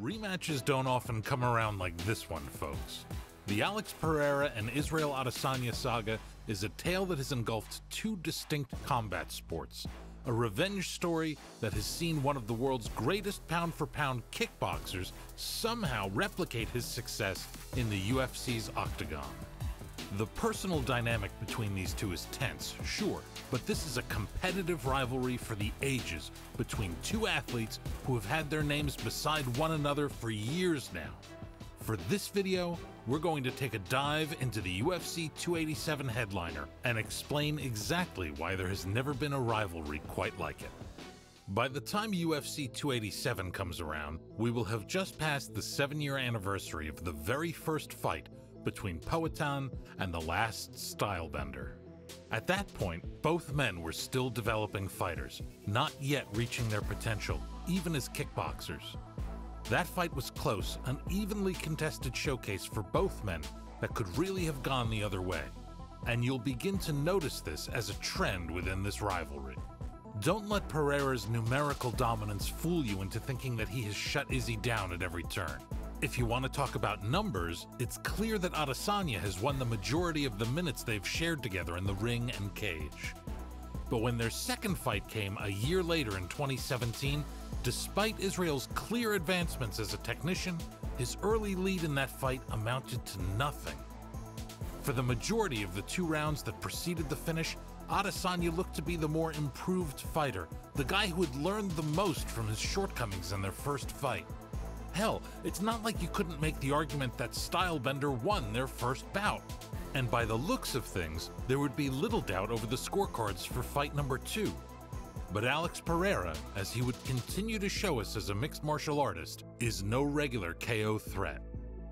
Rematches don't often come around like this one, folks. The Alex Pereira and Israel Adesanya saga is a tale that has engulfed two distinct combat sports, a revenge story that has seen one of the world's greatest pound-for-pound kickboxers somehow replicate his success in the UFC's Octagon. The personal dynamic between these two is tense, sure, but this is a competitive rivalry for the ages between two athletes who have had their names beside one another for years now. For this video, we're going to take a dive into the UFC 287 headliner and explain exactly why there has never been a rivalry quite like it. By the time UFC 287 comes around, we will have just passed the 7-year anniversary of the very first fight between Poatan and the last stylebender. At that point, both men were still developing fighters, not yet reaching their potential, even as kickboxers. That fight was close, an evenly contested showcase for both men that could really have gone the other way. And you'll begin to notice this as a trend within this rivalry. Don't let Pereira's numerical dominance fool you into thinking that he has shut Izzy down at every turn. If you want to talk about numbers, it's clear that Adesanya has won the majority of the minutes they've shared together in the ring and cage. But when their second fight came a year later in 2017, despite Israel's clear advancements as a technician, his early lead in that fight amounted to nothing. For the majority of the 2 rounds that preceded the finish, Adesanya looked to be the more improved fighter, the guy who had learned the most from his shortcomings in their first fight. Hell, it's not like you couldn't make the argument that Stylebender won their first bout. And by the looks of things, there would be little doubt over the scorecards for fight number 2. But Alex Pereira, as he would continue to show us as a mixed martial artist, is no regular KO threat.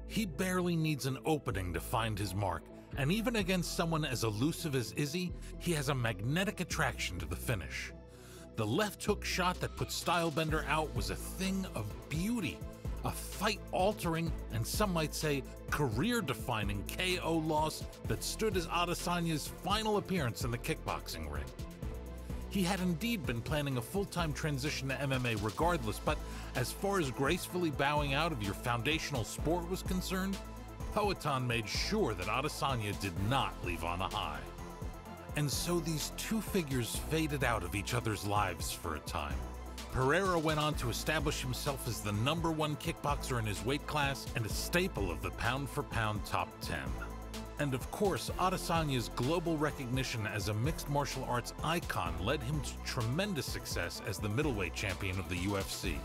He barely needs an opening to find his mark, and even against someone as elusive as Izzy, he has a magnetic attraction to the finish. The left hook shot that put Stylebender out was a thing of beauty, a fight-altering and some might say career-defining KO loss that stood as Adesanya's final appearance in the kickboxing ring. He had indeed been planning a full-time transition to MMA regardless, but as far as gracefully bowing out of your foundational sport was concerned, Poatan made sure that Adesanya did not leave on a high. And so these two figures faded out of each other's lives for a time. Pereira went on to establish himself as the #1 kickboxer in his weight class and a staple of the pound-for-pound top 10. And of course, Adesanya's global recognition as a mixed martial arts icon led him to tremendous success as the middleweight champion of the UFC.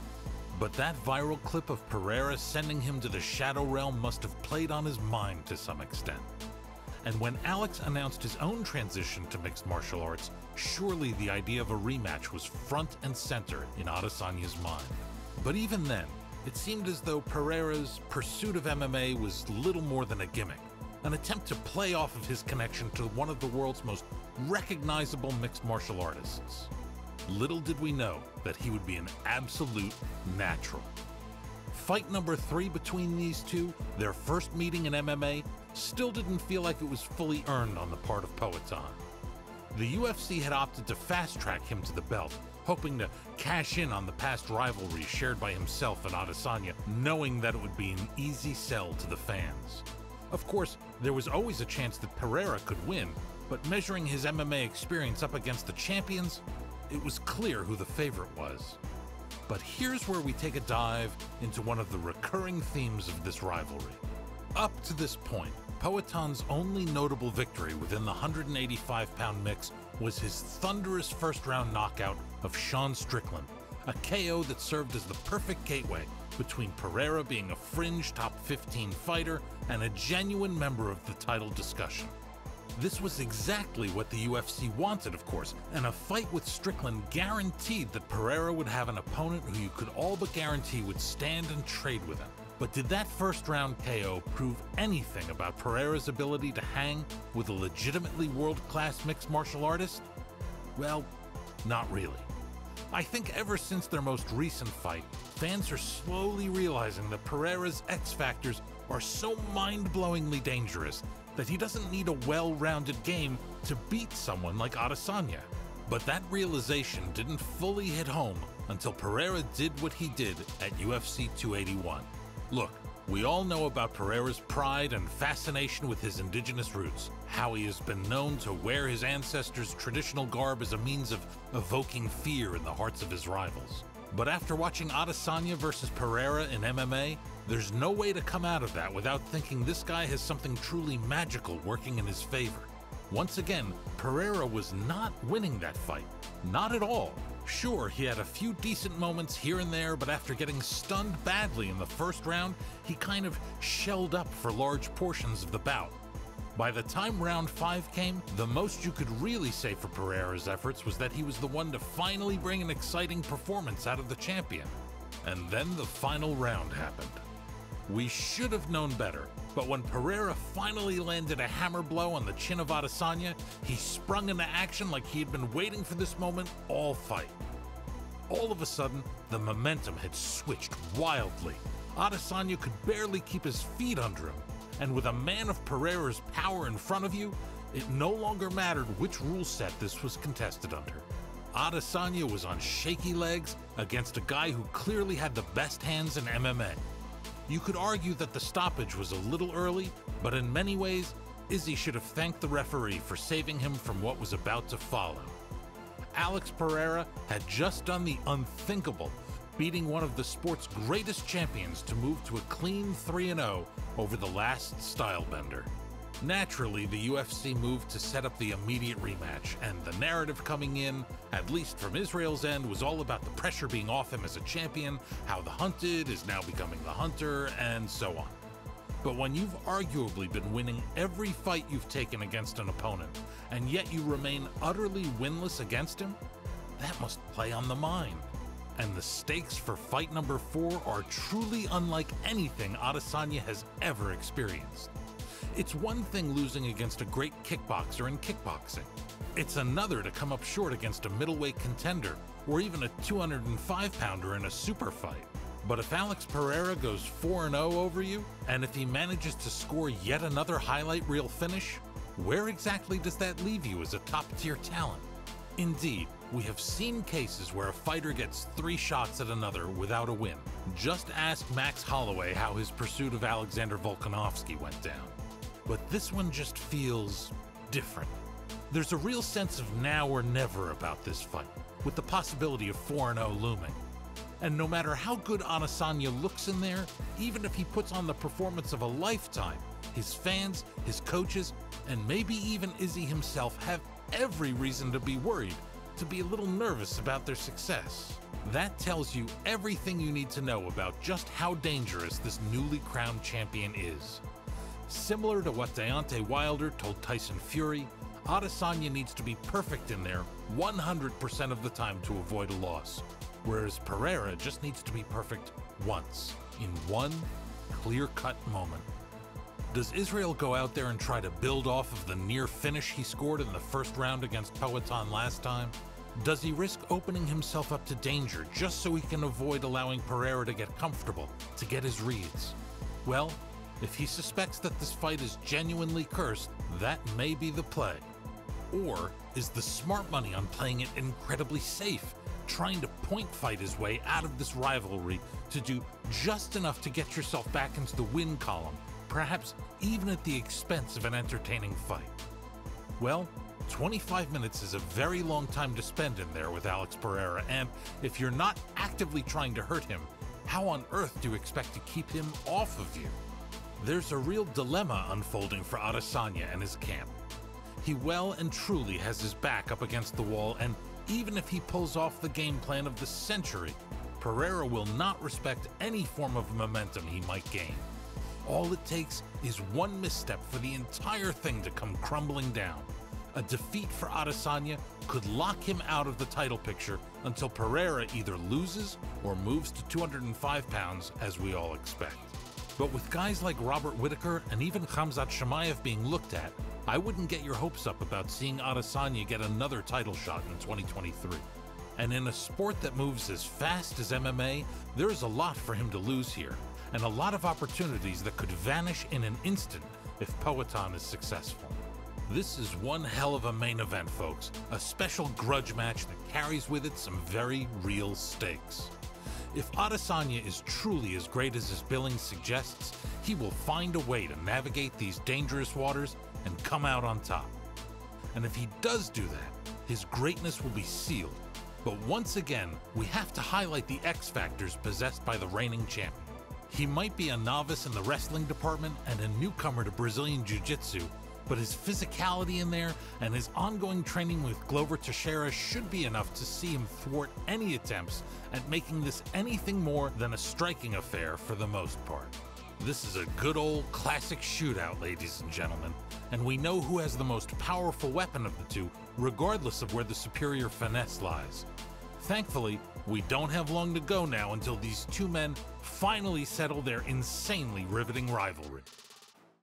But that viral clip of Pereira sending him to the shadow realm must have played on his mind to some extent. And when Alex announced his own transition to mixed martial arts, surely the idea of a rematch was front and center in Adesanya's mind. But even then, it seemed as though Pereira's pursuit of MMA was little more than a gimmick, an attempt to play off of his connection to one of the world's most recognizable mixed martial artists. Little did we know that he would be an absolute natural. Fight number 3 between these two, their first meeting in MMA, still didn't feel like it was fully earned on the part of Poatan. The UFC had opted to fast-track him to the belt, hoping to cash in on the past rivalry shared by himself and Adesanya, knowing that it would be an easy sell to the fans. Of course, there was always a chance that Pereira could win, but measuring his MMA experience up against the champions, it was clear who the favorite was. But here's where we take a dive into one of the recurring themes of this rivalry. Up to this point, Poatan's only notable victory within the 185-pound mix was his thunderous first-round knockout of Sean Strickland, a KO that served as the perfect gateway between Pereira being a fringe top 15 fighter and a genuine member of the title discussion. This was exactly what the UFC wanted, of course, and a fight with Strickland guaranteed that Pereira would have an opponent who you could all but guarantee would stand and trade with him. But did that first-round KO prove anything about Pereira's ability to hang with a legitimately world-class mixed martial artist? Well, not really. I think ever since their most recent fight, fans are slowly realizing that Pereira's X-factors are so mind-blowingly dangerous that he doesn't need a well-rounded game to beat someone like Adesanya. But that realization didn't fully hit home until Pereira did what he did at UFC 281. Look, we all know about Pereira's pride and fascination with his indigenous roots, how he has been known to wear his ancestors' traditional garb as a means of evoking fear in the hearts of his rivals. But after watching Adesanya versus Pereira in MMA, there's no way to come out of that without thinking this guy has something truly magical working in his favor. Once again, Pereira was not winning that fight. Not at all. Sure, he had a few decent moments here and there, but after getting stunned badly in the first round, he kind of shelled up for large portions of the bout. By the time round 5 came, the most you could really say for Pereira's efforts was that he was the one to finally bring an exciting performance out of the champion. And then the final round happened. We should have known better, but when Pereira finally landed a hammer blow on the chin of Adesanya, he sprung into action like he had been waiting for this moment all fight. All of a sudden, the momentum had switched wildly. Adesanya could barely keep his feet under him, and with a man of Pereira's power in front of you, it no longer mattered which rule set this was contested under. Adesanya was on shaky legs against a guy who clearly had the best hands in MMA. You could argue that the stoppage was a little early, but in many ways, Izzy should have thanked the referee for saving him from what was about to follow. Alex Pereira had just done the unthinkable, beating one of the sport's greatest champions to move to a clean 3-0 over the last stylebender. Naturally, the UFC moved to set up the immediate rematch, and the narrative coming in, at least from Israel's end, was all about the pressure being off him as a champion, how the hunted is now becoming the hunter, and so on. But when you've arguably been winning every fight you've taken against an opponent, and yet you remain utterly winless against him, that must play on the mind. And the stakes for fight number 4 are truly unlike anything Adesanya has ever experienced. It's one thing losing against a great kickboxer in kickboxing. It's another to come up short against a middleweight contender, or even a 205-pounder in a super fight. But if Alex Pereira goes 4-0 over you, and if he manages to score yet another highlight reel finish, where exactly does that leave you as a top-tier talent? Indeed, we have seen cases where a fighter gets 3 shots at another without a win. Just ask Max Holloway how his pursuit of Alexander Volkanovski went down. But this one just feels different. There's a real sense of now or never about this fight, with the possibility of 4-0 looming. And no matter how good Adesanya looks in there, even if he puts on the performance of a lifetime, his fans, his coaches, and maybe even Izzy himself have every reason to be worried, to be a little nervous about their success. That tells you everything you need to know about just how dangerous this newly crowned champion is. Similar to what Deontay Wilder told Tyson Fury, Adesanya needs to be perfect in there 100% of the time to avoid a loss, whereas Pereira just needs to be perfect once, in one clear-cut moment. Does Israel go out there and try to build off of the near finish he scored in the first round against Poatan last time? Does he risk opening himself up to danger just so he can avoid allowing Pereira to get comfortable, to get his reads? Well, if he suspects that this fight is genuinely cursed, that may be the play. Or is the smart money on playing it incredibly safe, trying to point fight his way out of this rivalry to do just enough to get yourself back into the win column, perhaps even at the expense of an entertaining fight? Well, 25 minutes is a very long time to spend in there with Alex Pereira, and if you're not actively trying to hurt him, how on earth do you expect to keep him off of you? There's a real dilemma unfolding for Adesanya and his camp. He well and truly has his back up against the wall, and even if he pulls off the game plan of the century, Pereira will not respect any form of momentum he might gain. All it takes is one misstep for the entire thing to come crumbling down. A defeat for Adesanya could lock him out of the title picture until Pereira either loses or moves to 205 pounds, as we all expect. But with guys like Robert Whittaker and even Khamzat Chimaev being looked at, I wouldn't get your hopes up about seeing Adesanya get another title shot in 2023. And in a sport that moves as fast as MMA, there is a lot for him to lose here, and a lot of opportunities that could vanish in an instant if Poatan is successful. This is one hell of a main event, folks. A special grudge match that carries with it some very real stakes. If Adesanya is truly as great as his billing suggests, he will find a way to navigate these dangerous waters and come out on top. And if he does do that, his greatness will be sealed. But once again, we have to highlight the X factors possessed by the reigning champion. He might be a novice in the wrestling department and a newcomer to Brazilian Jiu-Jitsu, but his physicality in there and his ongoing training with Glover Teixeira should be enough to see him thwart any attempts at making this anything more than a striking affair for the most part. This is a good old classic shootout, ladies and gentlemen, and we know who has the most powerful weapon of the two, regardless of where the superior finesse lies. Thankfully, we don't have long to go now until these two men finally settle their insanely riveting rivalry.